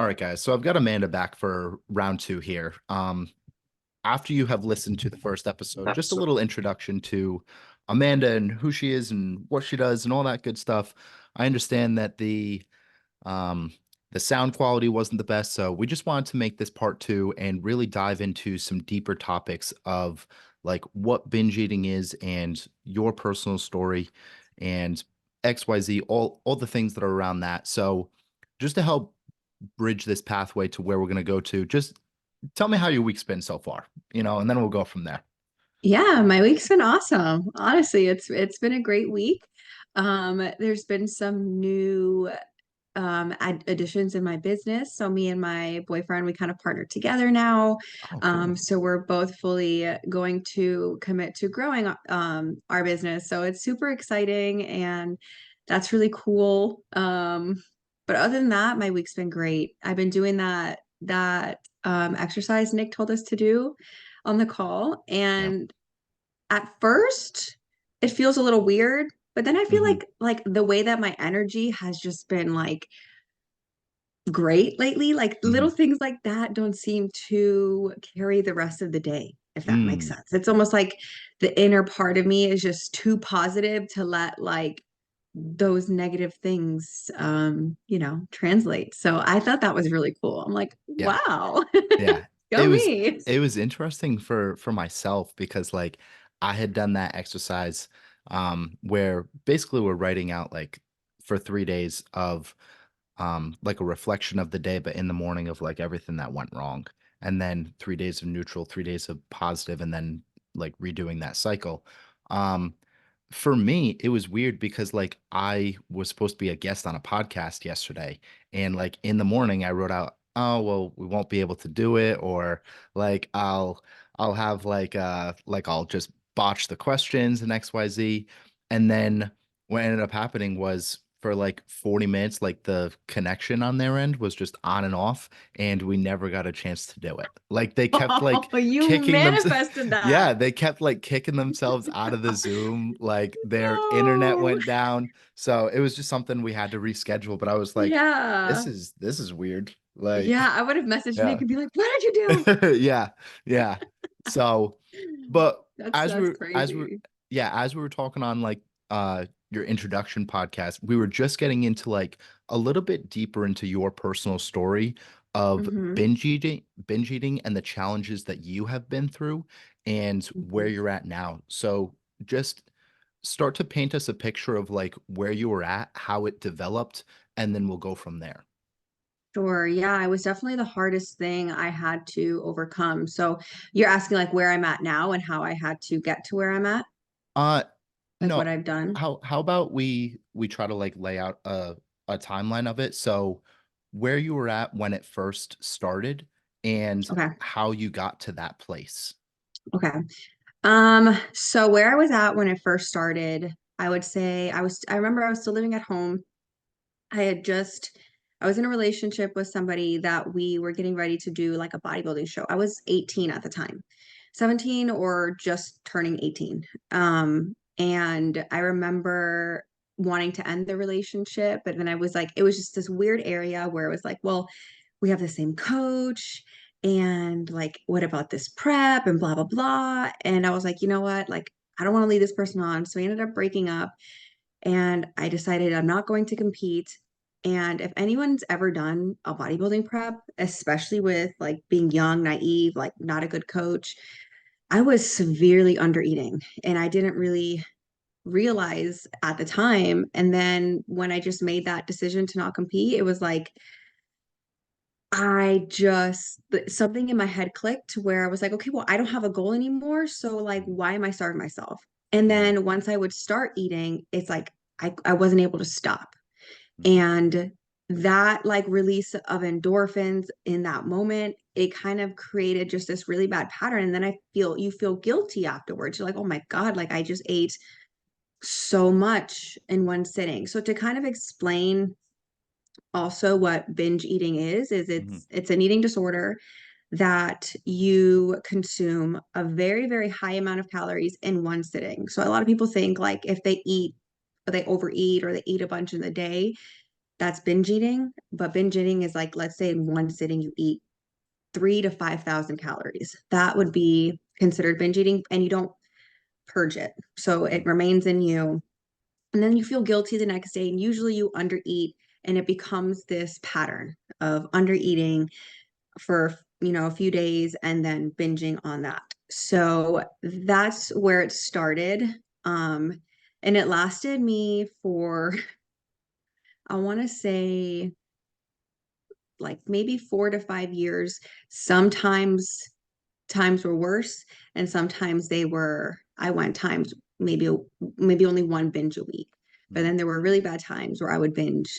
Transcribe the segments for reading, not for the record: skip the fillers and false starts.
All right, guys. So I've got Amanda back for round two here. After you have listened to the first episode, just a little introduction to Amanda and who she is and what she does and all that good stuff. I understand that um the sound quality wasn't the best, so we just wanted to make this part two and really dive into some deeper topics of like what binge eating is and your personal story and XYZ, all the things that are around that. So just to help bridge this pathway to where we're going to go to, just tell me how your week's been so far, and then we'll go from there. Yeah, my week's been awesome. Honestly, it's been a great week. There's been some new additions in my business. So me and my boyfriend, we kind of partnered together now. Oh, cool. So we're both fully going to commit to growing our business. So it's super exciting and that's really cool. But other than that, my week's been great. I've been doing that exercise Nick told us to do on the call. Yeah. And at first, it feels a little weird, but then I feel Hmm. like the way that my energy has just been like great lately, like little Hmm. things like that don't seem to carry the rest of the day, if that makes Mm. sense. It's almost like the inner part of me is just too positive to let like those negative things translate. So I thought that was really cool. I'm like, Yeah. wow. Yeah. Go It was me. it was interesting for myself because like I had done that exercise where basically we're writing out like for 3 days of like a reflection of the day, but in the morning of like everything that went wrong. And then 3 days of neutral, 3 days of positive, and then like redoing that cycle. Um, for me, it was weird because like I was supposed to be a guest on a podcast yesterday, and like in the morning I wrote out, oh well, we won't be able to do it, or like I'll have like I'll just botch the questions and XYZ. And then what ended up happening was for like 40 minutes, like the connection on their end was just on and off, and we never got a chance to do it. Like they kept like Oh, you kicking them. manifested Yeah, that. they kept like kicking themselves out of the Zoom. Like their internet No. went down. So it was just something we had to reschedule. But I was like, Yeah. this is weird. Like, Yeah, I would have messaged Nick yeah. and be like, "What did you Yeah, yeah. So, do?" but as That's we're crazy. yeah, as we were talking on like your introduction podcast, we were just getting into like a little bit deeper into your personal story of Hmm. binge eating and the challenges that you have been through and where Hmm. you're at now. So just start to paint us a picture of like where you were at, how it developed, and then we'll go from there. Sure. Yeah, it was definitely the hardest thing I had to overcome. So you're asking like where I'm at now and how I had to get to where I'm at, Uh like what no, I've done. how about we try to like lay out a timeline of it. So where you were at when it first started and Okay. how you got to that place. Okay. So where I was at when it first started, I would say I remember I was still living at home. I had just, I was in a relationship with somebody that we were getting ready to do like a bodybuilding show. I was 18 at the time, 17 or just turning 18. And I remember wanting to end the relationship, but then I was like, it was just this weird area where it was like, well, we have the same coach. And like, what about this prep and blah, blah, blah. And I was like, you know what? Like, I don't want to leave this person on. So we ended up breaking up. And I decided I'm not going to compete. And if anyone's ever done a bodybuilding prep, especially with like being young, naive, like not a good coach, I was severely under eating and I didn't really realize at the time. And then when I just made that decision to not compete, it was like something in my head clicked to where I was like, okay, well, I don't have a goal anymore. So like, why am I starving myself? And Mhm. then once I would start eating, it's like I wasn't able to stop. Mhm. And that like release of endorphins in that moment, it kind of created just this really bad pattern. And then you feel guilty afterwards. You're like, oh my God, like I just ate so much in one sitting. So to kind of explain also what binge eating is Mhm. it's an eating disorder that you consume a very, very high amount of calories in one sitting. So a lot of people think like if they overeat or they eat a bunch in the day, that's binge eating. But binge eating is like, let's say in one sitting you eat 3 to 5,000 calories. That would be considered binge eating, and you don't purge it. So it Mm, remains in you. And then you feel guilty the next day. And usually you undereat, and it becomes this pattern of undereating for, a few days and then binging on that. So that's where it started. Um, and it lasted me for, I want to say, like maybe 4 to 5 years. Sometimes times were worse, and sometimes I went times maybe only one binge a week. But mm, then there were really bad times where I would binge,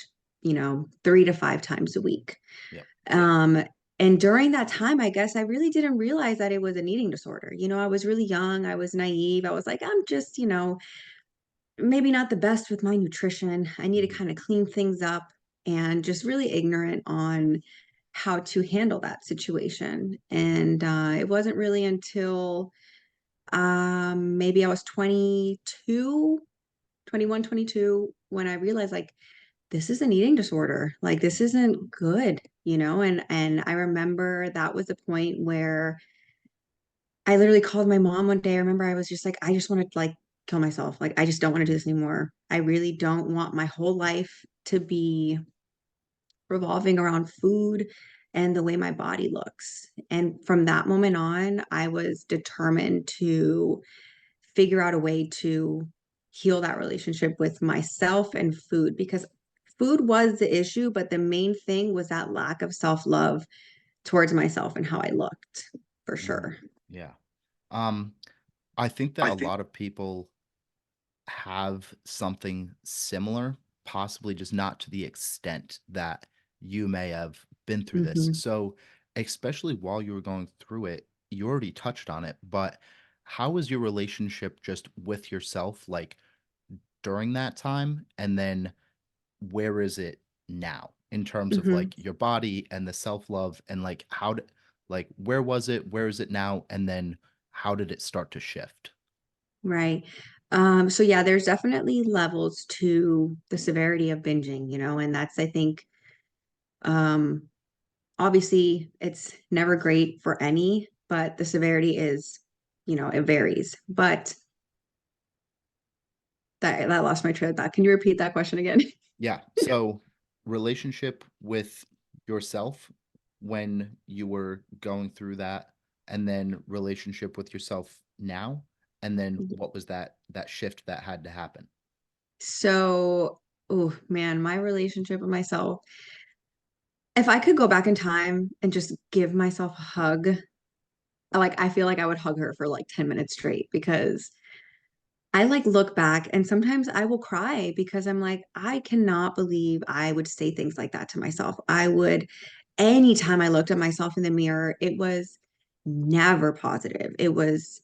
3 to 5 times a week. yep. Um, and during that time, I guess I really didn't realize that it was an eating disorder. I was really young, I was naive. I was like, I'm just, maybe not the best with my nutrition. I need to Mhm, kind of clean things up, and just really ignorant on how to handle that situation. And it wasn't really until maybe I was 22, 21, 22, when I realized like this is an eating disorder. Like this isn't good, and I remember that was the point where I literally called my mom one day. I remember I was just like, I just want to like kill myself. Like I just don't want to do this anymore. I really don't want my whole life to be revolving around food and the way my body looks. And from that moment on, I was determined to figure out a way to heal that relationship with myself and food, because food was the issue, but the main thing was that lack of self-love towards myself and how I looked, for mhm, sure. yeah. Um, I think that I a think. lot of people have something similar, possibly just not to the extent that you may have been through this. Mhm. So, especially while you were going through it, you already touched on it, but how was your relationship just with yourself like during that time? And then where is it now in terms of Mhm. like your body and the self-love and like like where was it? Where is it now? And then how did it start to shift? Right. So yeah, there's definitely levels to the severity of binging, and that's, I think, um, obviously it's never great for any, but the severity is, it varies. But that lost my train of thought. Can you repeat that question again? Yeah. So, relationship with yourself when you were going through that, and then relationship with yourself now, and then what was that shift that had to happen? So, oh man, my relationship with myself, if I could go back in time and just give myself a hug, like I feel like I would hug her for like 10 minutes straight, because I like look back and sometimes I will cry because I'm like, I cannot believe I would say things like that to myself. I would, anytime I looked at myself in the mirror, it was never positive. It was,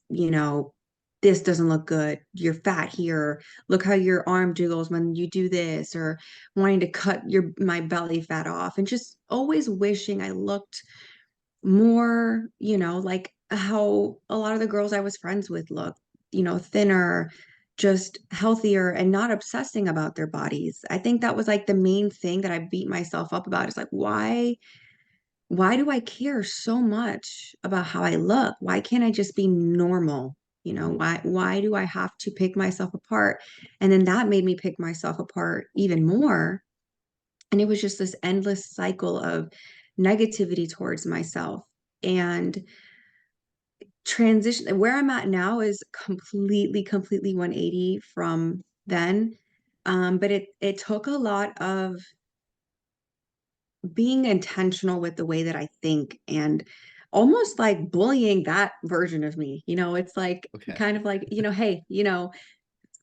this doesn't look good. You're fat here. Look how your arm jiggles when you do this, or wanting to cut my belly fat off, and just always wishing I looked more, like how a lot of the girls I was friends with look, thinner, just healthier, and not obsessing about their bodies. I think that was like the main thing that I beat myself up about. Is like, why do I care so much about how I look? Why can't I just be normal? Mhm, Why do I have to pick myself apart? And then that made me pick myself apart even more. And it was just this endless cycle of negativity towards myself. And transition where I'm at now is completely 180 from then. But it took a lot of being intentional with the way that I think, and almost like bullying that version of me. It's like okay. kind of like, hey,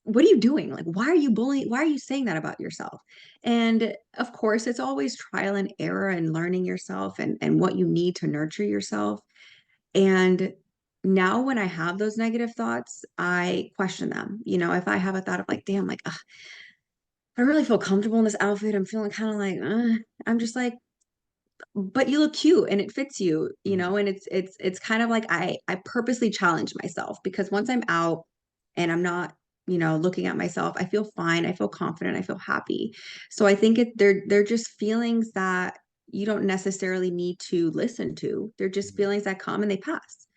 what are you doing? Like, why are you bullying? Why are you saying that about yourself? And of course, it's always trial and error and learning yourself, and what you need to nurture yourself. And now when I have those negative thoughts, I question them. If I have a thought of like, damn, like, ugh, I don't really feel comfortable in this outfit. I'm feeling kind of like, I'm just like, but you look cute and it fits you, Mhm, and it's kind of like I purposely challenge myself, because once I'm out and I'm not looking at myself, I feel fine, I feel confident, I feel happy. So I think they're just feelings that you don't necessarily need to listen to. They're just Mhm. feelings that come and they pass.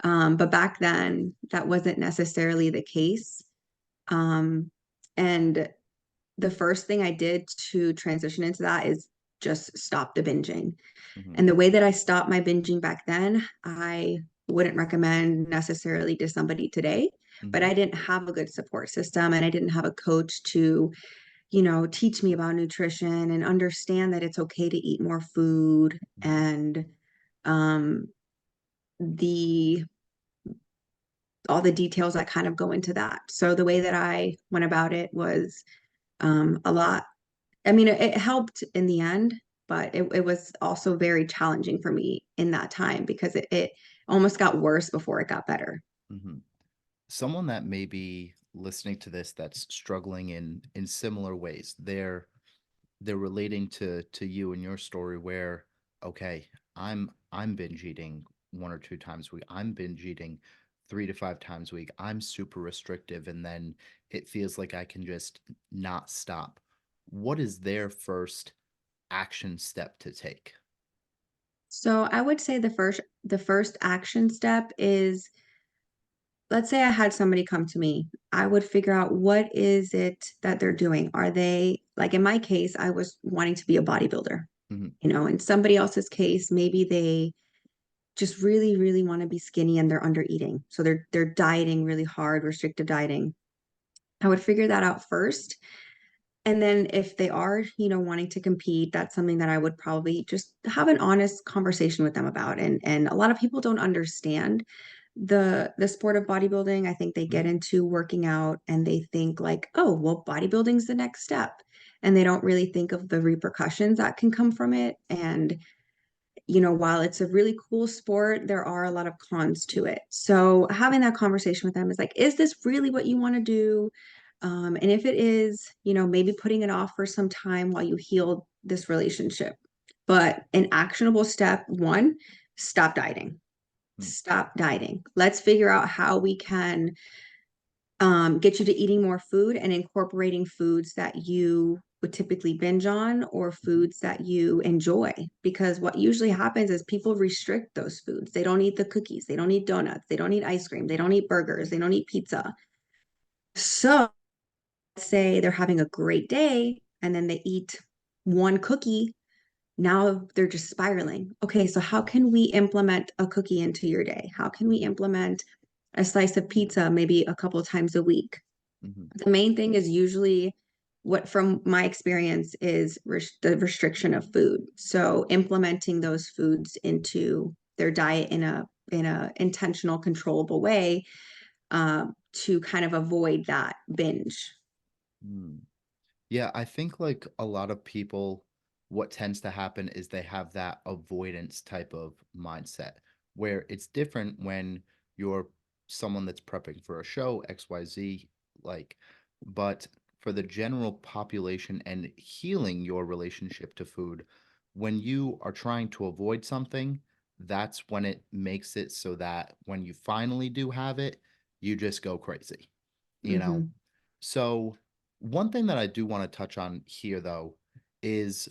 But back then, that wasn't necessarily the case. Um, and the first thing I did to transition into that is just stop the binging. Mhm. And the way that I stopped my binging back then, I wouldn't recommend necessarily to somebody today, but Mhm. I didn't have a good support system and I didn't have a coach to, teach me about nutrition and understand that it's okay to eat more food Mhm. and um the all the details that kind of go into that. So the way that I went about it was a lot. I mean, it helped in the end, but it was also very challenging for me in that time because it almost got worse before it got better. Mhm. Someone that may be listening to this that's struggling in similar ways. They're relating to you and your story where, okay, I'm binge eating 1 or 2 times a week. I'm binge eating 3 to 5 times a week. I'm super restrictive, and then it feels like I can just not stop. What is their first action step to take? So I would say the first action step is, let's say I had somebody come to me, I would figure out what is it that they're doing. Are they, like in my case, I was wanting to be a bodybuilder, Hmm. in somebody else's case, maybe they just really, really want to be skinny and they're under eating. So they're dieting really hard, restrictive dieting. I would figure that out first. And then if they are, wanting to compete, that's something that I would probably just have an honest conversation with them about. And a lot of people don't understand the sport of bodybuilding. I think they get Hmm. into working out and they think like, oh, well, bodybuilding's the next step. And they don't really think of the repercussions that can come from it. And while it's a really cool sport, there are a lot of cons to it. So having that conversation with them is like, is this really what you want to do? And if it is, maybe putting it off for some time while you heal this relationship. But an actionable step one, stop dieting. Stop dieting. Let's figure out how we can get you to eating more food and incorporating foods that you would typically binge on or Hmm. foods that you enjoy. Because what usually happens is people restrict those foods. They don't eat the cookies, they don't eat donuts, they don't eat ice cream, they don't eat burgers, they don't eat pizza. So let's say they're having a great day and then they eat one cookie. Now they're just spiraling. Okay, so how can we implement a cookie into your day? How can we implement a slice of pizza maybe a couple times a week? Hmm. The main thing is usually what, from my experience, is the restriction of food. So implementing those foods into their diet in a intentional, controllable way to kind of avoid that binge. Hmm. Yeah, I think like a lot of people, what tends to happen is they have that avoidance type of mindset where it's different when you're someone that's prepping for a show, XYZ, like, but for the general population and healing your relationship to food, when you are trying to avoid something, that's when it makes it so that when you finally do have it, you just go crazy, you know? Hmm. So, one thing that I do want to touch on here, though, is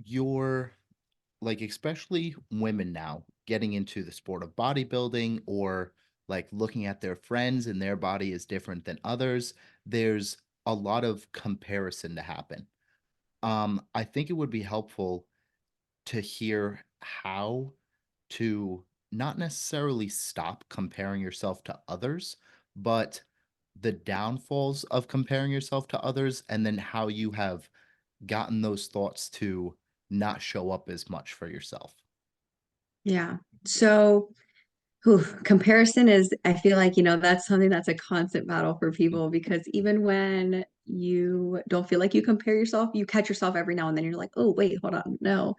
your, like, especially women now getting into the sport of bodybuilding or like looking at their friends and their body is different than others. There's a lot of comparison to happen. I think it would be helpful to hear how to not necessarily stop comparing yourself to others, but the downfalls of comparing yourself to others and then how you have gotten those thoughts to not show up as much for yourself. Yeah. So comparison is, I feel like, that's something that's a constant battle for people because even when you don't feel like you compare yourself, you catch yourself every now and then. You're like, oh, wait, hold on. No.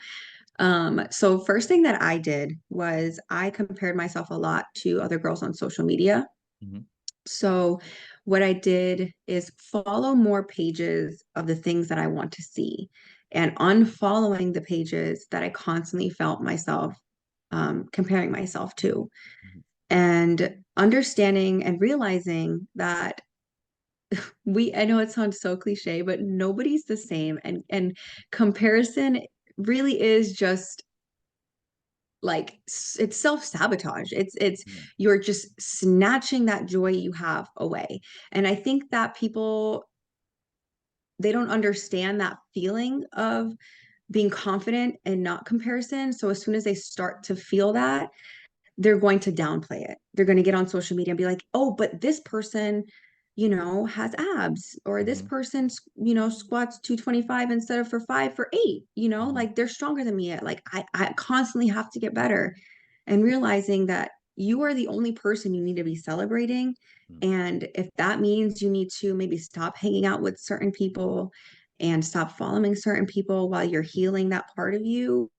So first thing that I did was I compared myself a lot to other girls on social media. Mhm. So what I did is follow more pages of the things that I want to see and unfollowing the pages that I constantly felt myself comparing myself to. and understanding and realizing that I know it sounds so cliche, but nobody's the same. And comparison really is just like it's self-sabotage. It's Mm, you're just snatching that joy you have away. And I think that people, they don't understand that feeling of being confident and not comparison. So as soon as they start to feel that, they're going to downplay it. They're going to get on social media and be like, oh, but this person, has abs, or this mhm, person, squats 225 instead of for 5 for 8, mhm, like they're stronger than me. Like I constantly have to get better, and realizing that you are the only person you need to be celebrating. mm, And if that means you need to maybe stop hanging out with certain people and stop following certain people while you're healing that part of you,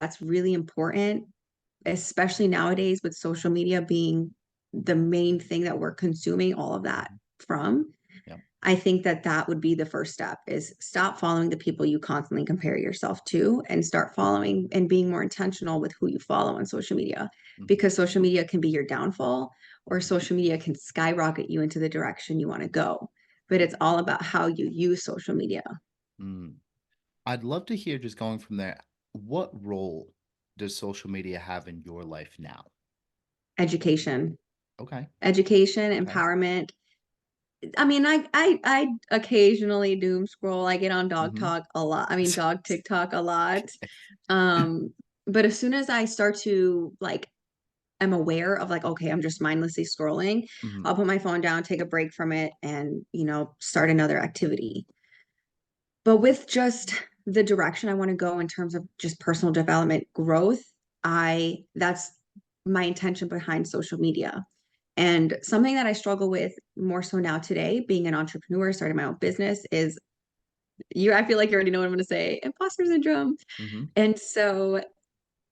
that's really important, especially nowadays with social media being the main thing that we're consuming all of that mhm. from. Yep. I think that that would be the first step, is stop following the people you constantly compare yourself to and start following and being more intentional with who you follow on social media, Mhm, because social media can be your downfall, or mhm, social media can skyrocket you into the direction you want to go. But it's all about how you use social media. mm. I'd love to hear, just going from there, what role does social media have in your life now? Education, Okay. education, Okay. empowerment. I mean, I occasionally doom scroll. I get on dog Mhm. talk a lot. I mean, dog TikTok a lot. Um, but as soon as I start to like, I'm aware of like, okay, I'm just mindlessly scrolling, Mhm, I'll put my phone down, take a break from it, and start another activity. But with just the direction I want to go in terms of just personal development growth, I that's my intention behind social media. And something that I struggle with more so now today, being an entrepreneur, starting my own business, is I feel like you already know what I'm going to say, imposter syndrome. mhm, And so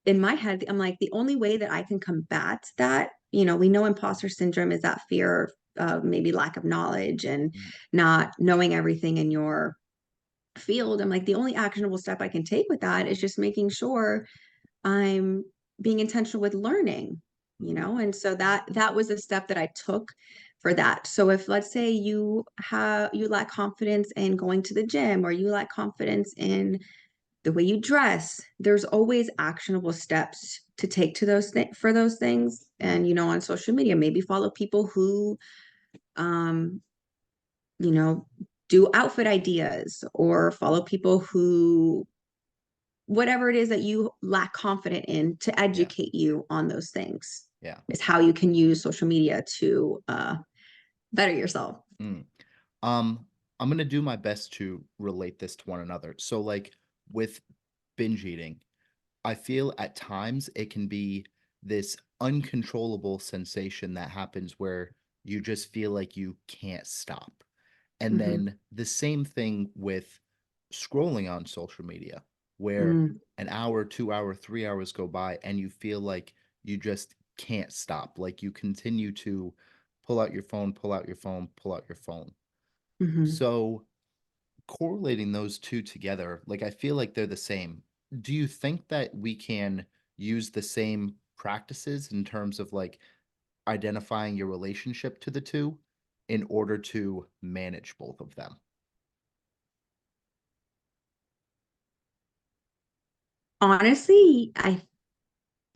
in my head, I'm like, the only way that I can combat that, we know imposter syndrome is that fear of maybe lack of knowledge and mhm, not knowing everything in your field. I'm like, the only actionable step I can take with that is just making sure I'm being intentional with learning, mhm, and so that was a step that I took for that. So if, let's say, you lack confidence in going to the gym, or you lack confidence in the way you dress, there's always actionable steps to take to for those things. mm, And on social media, maybe follow people who um you know do outfit ideas, or follow people who, whatever it is that you lack confidence in, to yeah, educate you on those things, yeah. is how you can use social media to better yourself. Mm. Um, I'm gonna do my best to relate this to one another. So, like, with binge eating, I feel at times it can be this uncontrollable sensation that happens where you just feel like you can't stop. And Hmm. then the same thing with scrolling on social media, where Mm, an hour, 2 hour, 3 hours go by and you feel like you just can't stop. Like you continue to pull out your phone, pull out your phone, pull out your phone. hmm. So correlating those two together, like I feel like they're the same. Do you think that we can use the same practices in terms of like identifying your relationship to the two in order to manage both of them? Honestly, I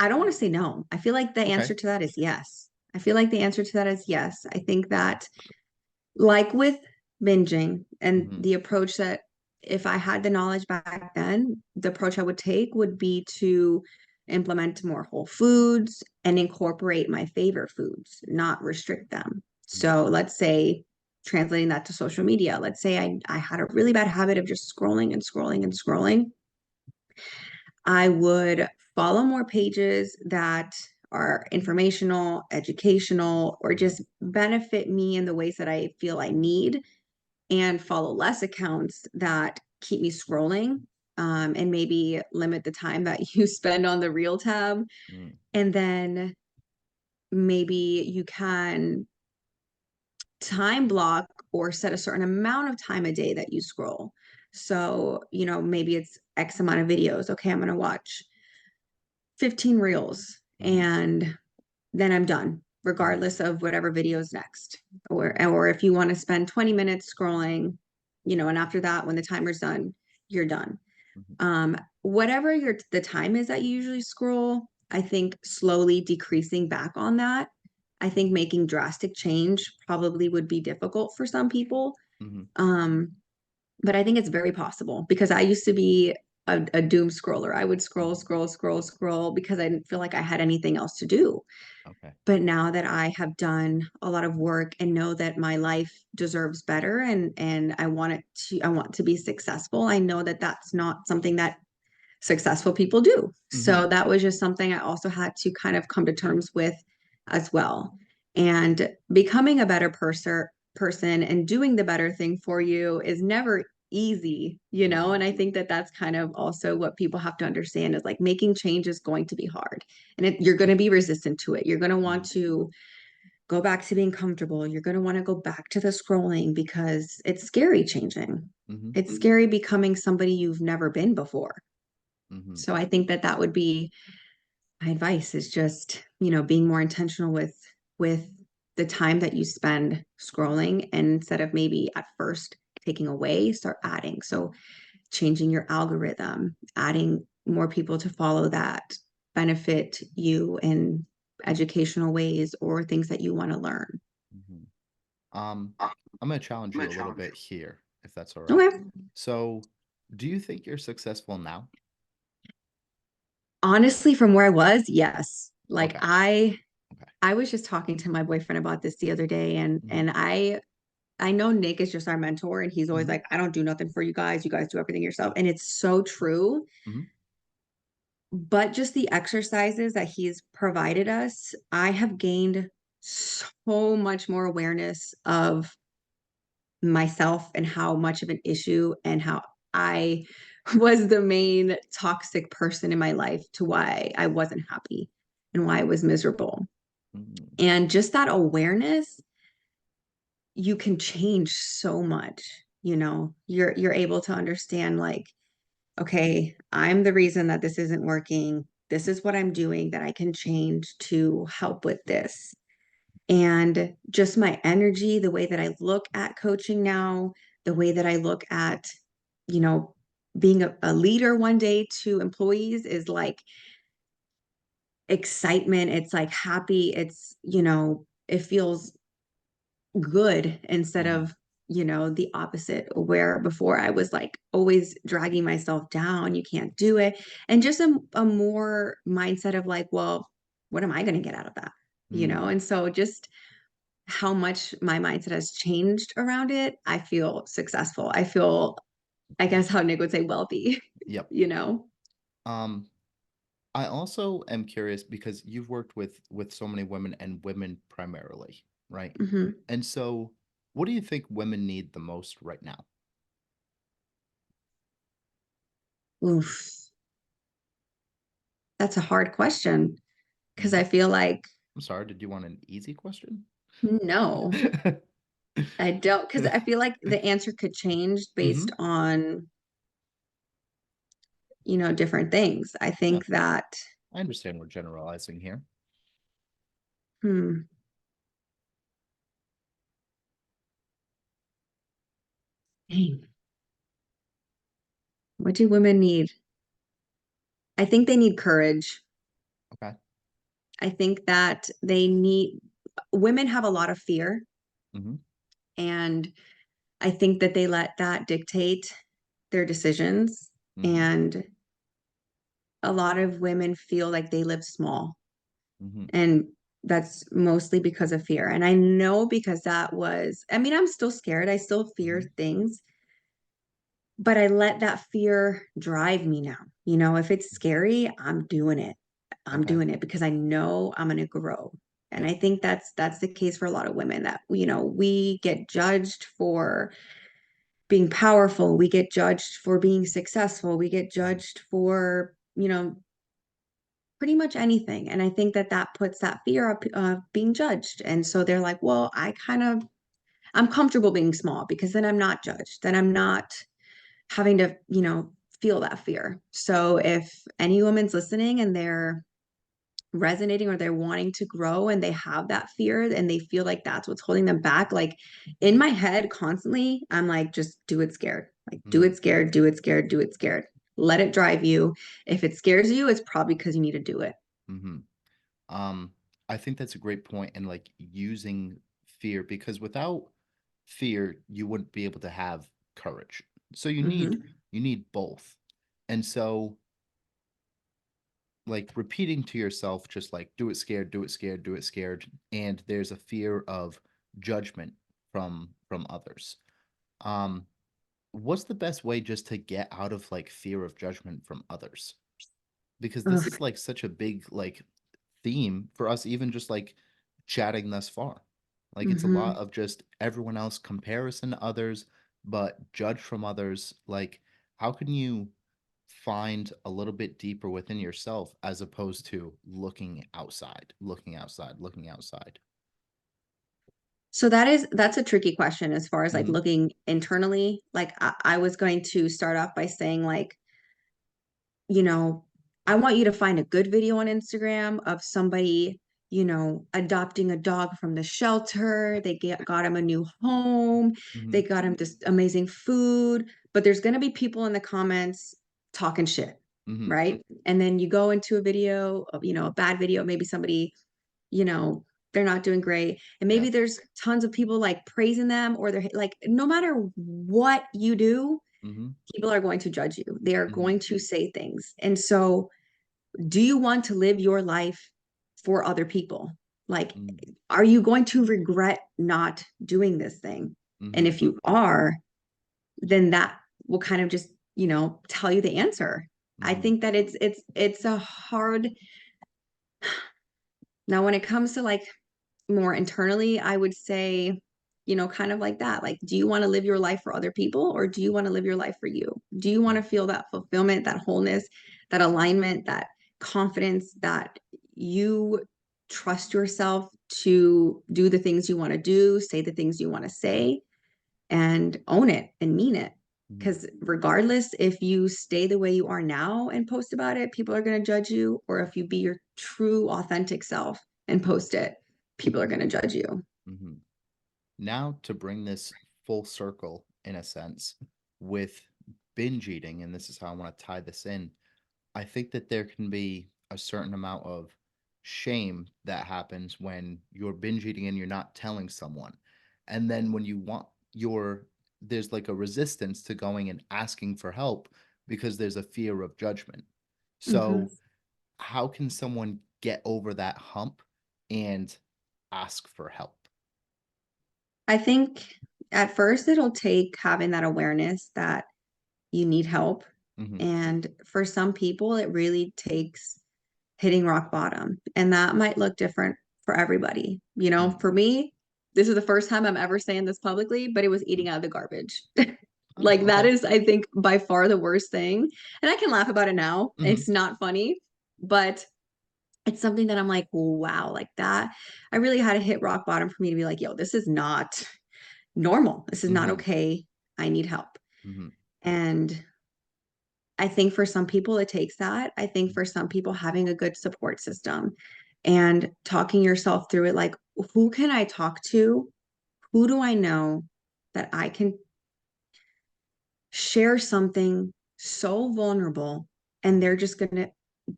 don't want to say no. I feel like the Okay. answer to that is yes. I feel like the answer to that is yes. I think that, like with binging, and Hmm. the approach that, if I had the knowledge back then, the approach I would take would be to implement more whole foods and incorporate my favorite foods, not restrict them. So let's say, translating that to social media, let's say I had a really bad habit of just scrolling and scrolling and scrolling. I would follow more pages that are informational, educational, or Hmm. just benefit me in the ways that I feel I need, and follow less accounts that keep me scrolling, and maybe limit the time that you spend on the reel tab. Mm, And then maybe you can time block or set a certain amount of time a day that you scroll. So, maybe it's X amount of videos. Okay, I'm going to watch 15 reels. mhm, And then I'm done, Mhm, regardless of whatever video is next. Or if you want to spend 20 minutes scrolling, and after that, when the timer's done, you're done. mhm, Whatever the time is that you usually scroll, I think slowly decreasing back on that. I think making drastic change probably would be difficult for some people. mhm, Um, but I think it's very possible because I used to be a doom scroller. I would scroll, mhm. scroll, scroll, scroll because I didn't feel like I had anything else to do. Okay. But now that I have done a lot of work and know that my life deserves better and I want to be successful, I know that that's not something that successful people do. Mhm, So that was just something I also had to kind of come to terms with as well. And becoming a better person and doing the better thing for you is never easy, mhm, and I think that that's kind of also what people have to understand is like making change is going to be hard and you're going to be resistant to it. You're going to want mhm, to go back to being comfortable. You're going to want to go back to the scrolling because it's scary changing. mhm, It's scary becoming somebody you've never been before. mhm, So I think that that would be my advice is just, being more intentional with the time that you spend scrolling and instead of maybe at first taking away, start adding. So changing your algorithm, adding more people to follow that benefit you in educational ways or things that you want to learn. mhm. Um, I'm gonna challenge you a little bit here, if that's all right. Okay. So, do you think you're successful now? Honestly, from where I was, yes. Like Okay. Okay. I was just talking to my boyfriend about this the other day and Mhm, I know Nick is just our mentor and he's always mhm, like, I don't do nothing for you guys. You guys do everything yourself. And it's so true. mhm, But just the exercises that he's provided us, I have gained so much more awareness of myself and how much of an issue and how I was the main toxic person in my life to why I wasn't happy and why I was miserable. mhm, And just that awareness, you can change so much. You're able to understand like, okay, I'm the reason that this isn't working. This is what I'm doing that I can change to help with this. And just my energy, the way that I look at coaching now, the way that I look at, you know, being a leader one day to employees is like excitement. It's like happy. It feels good instead mhm, of the opposite where before I was like always dragging myself down, you can't do it, and just a more mindset of like, well, what am I going to get out of that, mm. and so just how much my mindset has changed around it, I feel successful. I feel, I guess how Nick would say, wealthy. Yep. you know Um, I also am curious because you've worked with so many women and women primarily, right? hmm And so, what do you think women need the most right now? Oof, that's a hard question because Mhm. I feel like I'm sorry, did you want an easy question? no, I don't, because I feel like the answer could change based Hmm. on, different things. I Yeah, think that, I understand we're generalizing here. hmm, dang, what do women need? I think they need courage. Okay. I think that women have a lot of fear. Hmm. And I think that they let that dictate their decisions. Hmm. And a lot of women feel like they live small. Hmm. And that's mostly because of fear. And I know because I mean, I'm still scared. I still fear Hmm. things, but I let that fear drive me now. If it's scary, I'm doing it. I'm Okay. doing it because I know I'm going to grow. And Yep. I think that's the case for a lot of women that, we get judged for being powerful. We get judged for being successful. We get Mhm. judged for, pretty much anything. And I think that that puts that fear of being judged. And so they're like, well, I'm comfortable being small because then I'm not judged. Then I'm not having to, feel that fear. So if any woman's listening and they're resonating or they're wanting to grow and they have that fear and they feel like that's what's holding them back, like in my head constantly, I'm like, just do it scared. Like, do Mm-hmm. it scared, do it scared, do it scared. Let it drive you. If it scares you, it's probably because you need to do it. Mm-hmm. Um, I think that's a great point, and like using fear, because without fear, you wouldn't be able to have courage. So Hmm. you need both. And so like repeating to yourself just like do it scared, do it scared, do it scared, and there's a fear of judgment from others. Um what's the best way just to get out of like fear of judgment from others? Because this Ugh. is like such a big like theme for us, even just like chatting thus far. Like it's a lot Hmm. of just everyone else comparison to others, but judge from others. Like, how can you find a little bit deeper within yourself as opposed to looking outside, looking outside, looking outside? So that's a tricky question as far as like Mm-hmm. looking internally. Like I was going to start off by saying like, you know, I want you to find a good video on Instagram of somebody, adopting a dog from the shelter. Got him a new home. Mm-hmm. They got him this amazing food. But there's going to be people in the comments talking shit, Mm-hmm. right? And then you go into a video of, a bad video, maybe somebody, you know, they're not doing great. And Yeah. maybe there's tons of people like praising them or they're like, no matter what you do, Mm-hmm. people are going to judge you. They are Mm-hmm. going to say things. And so, do you want to live your life for other people? Like, are you going to regret not doing this thing? And Mm-hmm. if you are, then that will kind of just, tell you the answer. I Mm-hmm. think that it's a hard. Now when it comes to like more internally, I would say, kind of like that. Like, do you want to live your life for other people or do you want to live your life for you? Do you want to feel that fulfillment, that wholeness, that alignment, that confidence that you trust yourself to do the things you want to do, say the things you want to say, and own it and mean it? Mm-hmm. Because regardless, if you stay the way you are now and post about it, people are going to judge you. Or if you be your true, authentic self and post it, people are going to judge you. Mm-hmm. Now to bring this full circle in a sense with binge eating, and this is how I want to tie this in. I think that there can be a certain amount of shame that happens when you're binge eating and you're not telling someone. And then when you want your there's like a resistance to going and asking for help because there's a fear of judgment. Mhm. So, how can someone get over that hump and ask for help? I think at first it'll take having that awareness that you need help. Hmm. And for some people, it really takes hitting rock bottom. And that might look different for everybody. For me, this is the first time I'm ever saying this publicly, but it was eating out of the garbage. Oh, Like that okay. is, I think, by far the worst thing. And I can laugh about it now. Hmm. It's not funny, but it's something that I'm like, wow, like that. I really had to hit rock bottom for me to be like, yo, this is not normal. This is not Hmm. okay. I need help. Hmm. And I think for some people, it takes that. I think for some people, having a good support system and talking yourself through it, like, who can I talk to? Who do I know that I can share something so vulnerable and they're just going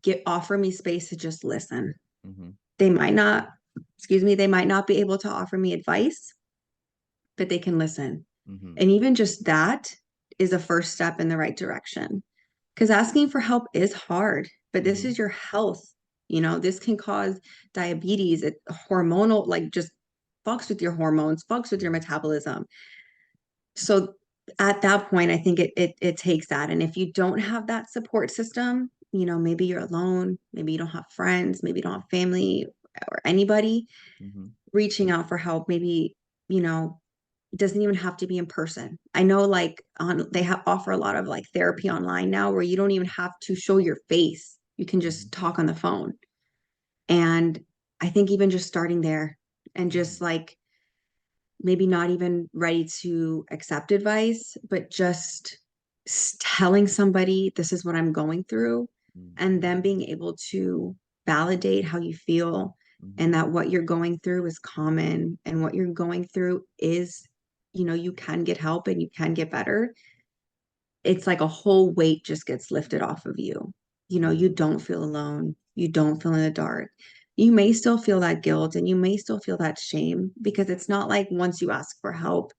to offer me space to just listen? Hmm. They might not, excuse me, they might not be able to offer me advice, but they can listen. Hmm. And even just that is a first step in the right direction. Because asking for help is hard, but this Hmm. is your health. This can cause diabetes, hormonal, like just fucks with your hormones, fucks with your Hmm. metabolism. So at that point, I think it takes that. And if you don't have that support system, maybe you're alone, maybe you don't have friends, maybe you don't have family or anybody Hmm. reaching out for help, maybe, you know, it doesn't even have to be in person. I know like they offer a lot of like therapy online now where you don't even have to show your face. You can just talk on the phone. And I think even just starting there and just Hmm. like maybe not even ready to accept advice, but just telling somebody this is what I'm going through Hmm. and them being able to validate how you feel Mhm. and that what you're going through is common and what you're going through is, you can get help and you can get better. It's like a whole weight just gets lifted off of you. You Mm. don't feel alone. You don't feel in the dark. You may still feel that guilt and you may still feel that shame because it's not like once you ask for help,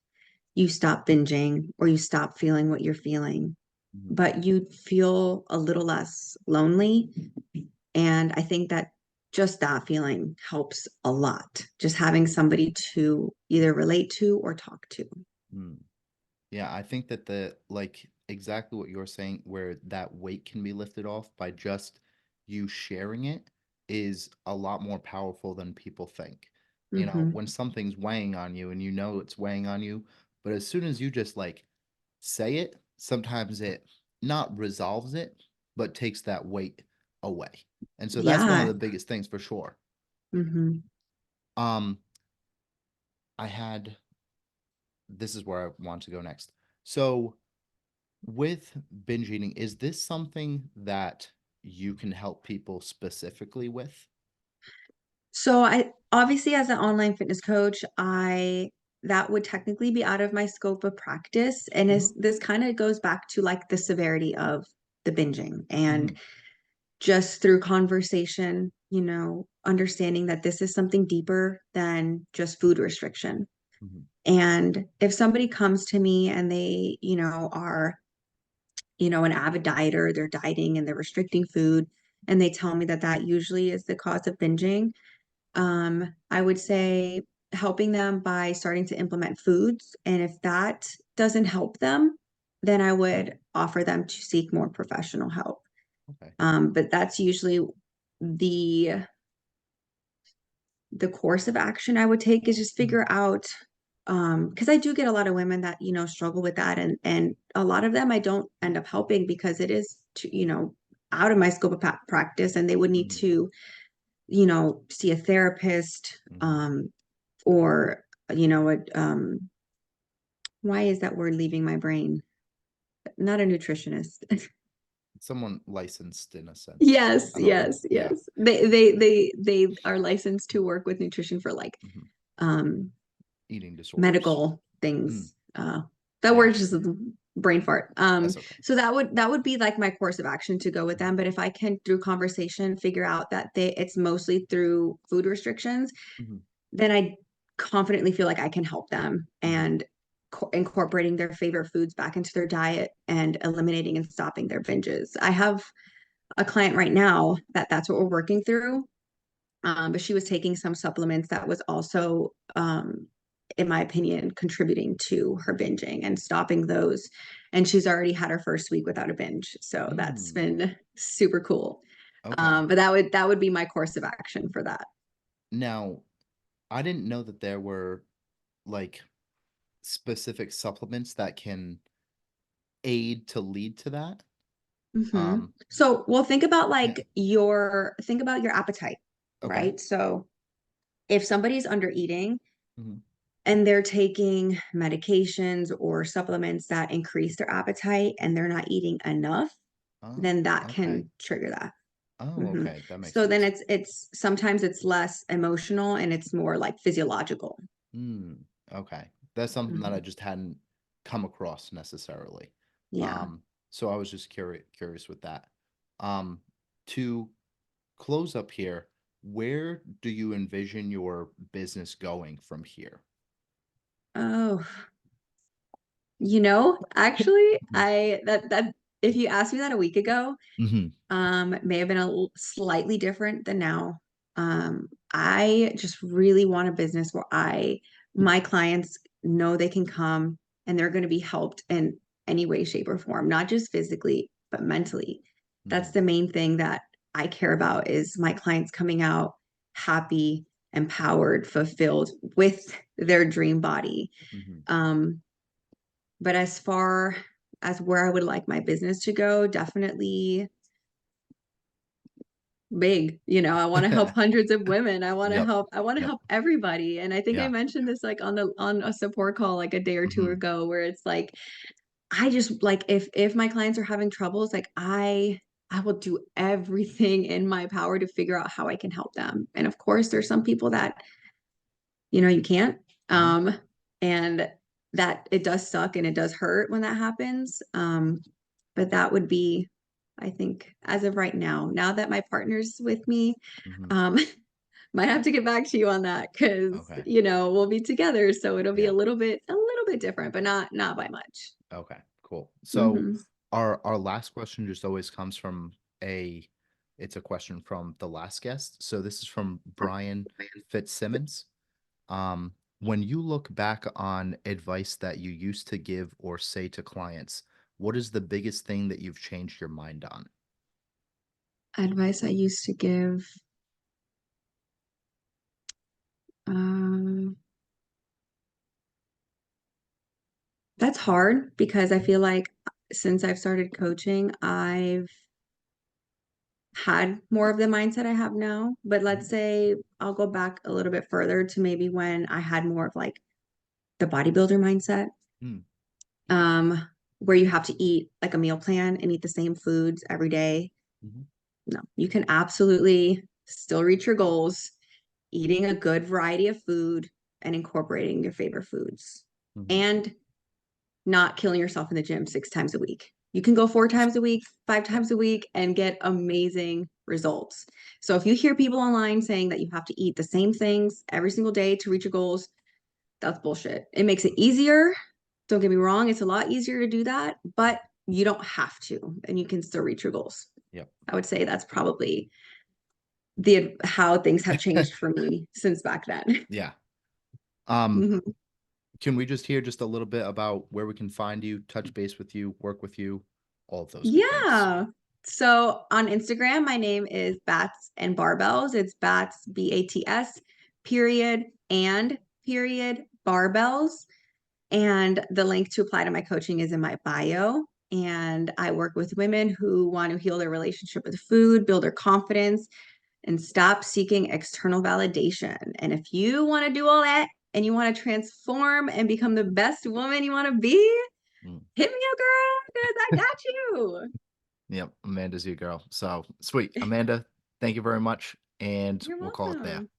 you stop binging or you stop feeling what you're feeling, Mhm. but you feel a little less lonely. And I think that just that feeling helps a lot. Just having somebody to either relate to or talk to. Mm. Yeah, I think that the like exactly what you're saying, where that weight can be lifted off by just you sharing it, is a lot more powerful than people think. You know, Hmm. when something's weighing on you and you know it's weighing on you, but as soon as you just like say it, sometimes it not resolves it, but takes that weight away. And so that's one of Yeah. the biggest things for sure. Hmm. Um, I had this is where I want to go next. So with binge eating, is this something that you can help people specifically with? So I obviously as an online fitness coach, I that would technically be out of my scope of practice. And Hmm. this kind of goes back to like the severity of the binging Hmm. and just through conversation, understanding that this is something deeper than just food restriction. Hmm. And if somebody comes to me and they, are, an avid dieter, they're dieting and they're restricting food, and they tell me that that usually is the cause of binging, I would say helping them by starting to implement foods. And if that doesn't help them, then I would offer them to seek more professional help. Okay. But that's usually the the course of action I would take is just Hmm. figure out because I do get a lot of women that struggle with that, and a lot of them I don't end up helping because it is out of my scope of practice, and they would need Hmm. to see a therapist, Hmm. or why is that word leaving my brain? Not a nutritionist. Someone licensed in a sense. Yes, I don't know. yes, Yeah. yes. They are licensed to work with nutrition for like Hmm. um Eating disorders. medical Mm. things. That Yeah. word just a brain fart. That's okay. So that would be like my course of action to go with Hmm. them. But if I can through conversation figure out that it's mostly through food restrictions, Hmm. then I confidently feel like I can help them Hmm. and incorporating their favorite foods back into their diet and eliminating and stopping their binges. I have a client right now that's what we're working through. But she was taking some supplements that was also, in my opinion, contributing to her binging and stopping those. And she's already had her first week without a binge. So that's Mm. been super cool. Okay. But that would be my course of action for that. Now, I didn't know that there were like specific supplements that can aid to lead to that. Um, So, well, yeah. think about your appetite, Okay. right? So, if somebody's under eating Hmm. and they're taking medications or supplements that increase their appetite and they're not eating enough, Oh, then that okay. can trigger that. Oh, Hmm. okay. That makes So then sense. it's sometimes it's less emotional and it's more like physiological. Hmm. Okay. That's something that I Hmm. just hadn't come across necessarily. Yeah. Um, so I was just curious with that. Um, to close up here, where do you envision your business going from here? Oh, actually, Mhm. that if you asked me that a week ago, Mhm. may have been slightly different than now. I just really want a business where my clients know they can come and they're going to be helped in any way, shape, or form, not just physically, but mentally. That's Mhm. the main thing that I care about is my clients coming out happy, empowered, fulfilled with their dream body. Mhm. Um, but as far as where I would like my business to go, definitely big. I want to help hundreds of women. Yep. I want to Yep. help everybody. And I think I Yeah. mentioned this like on a support call like a day or two Mhm. ago where it's like I just like if my clients are having troubles, like I will do everything in my power to figure out how I can help them. And of course, there's some people that, you can't. Mhm. Um, and that it does suck and it does hurt when that happens. But that would be, I think, as of right now, now that my partner's with me, Mhm. um, might have to get back to you on that because, Okay. we'll be together. So it'll be Yeah. a little bit different, but not by much. Okay. Cool. So Hmm. our last question just always comes from a it's a question from the last guest. So this is from Brian Fitzsimmons. When you look back on advice that you used to give or say to clients, what is the biggest thing that you've changed your mind on? Advice I used to give. Um, that's hard because I Mhm. feel like since I've started coaching, I've had more of the mindset I have now. But let's Mhm. say I'll go back a little bit further to maybe when I had more of like the bodybuilder mindset, Mm. um, where you have to eat like a meal plan and eat the same foods every day. Mhm. No, you can absolutely still reach your goals eating a good variety of food and incorporating your favorite foods Mhm. and not killing yourself in the gym 6 times a week. You can go 4 times a week, five Yep. times a week, and get amazing results. So if you hear people online saying that you have to eat the same things every single day to reach your goals, that's bullshit. It makes it easier. Don't get me wrong, it's a lot easier to do that, but you don't have to, and you can still reach your goals. Yep. I would say that's probably the how things have changed for me since back then. Yeah. Um, Mhm. can we just hear just a little bit about where we can find you, touch base with you, work with you, all of those good things? Yeah. So on Instagram, my name is Bats and Barbells. It's Bats, Bats, period, and period, barbells. And the link to apply to my coaching is in my bio. And I work with women who want to heal their relationship with food, build their confidence, and stop seeking external validation. And if you want to do all that and you want to transform and become the best woman you want to be, Mm. hit me up, girl, because I got you. Yep. Amanda's your girl. So sweet. Amanda, thank you very much. And You're we'll call it there. welcome.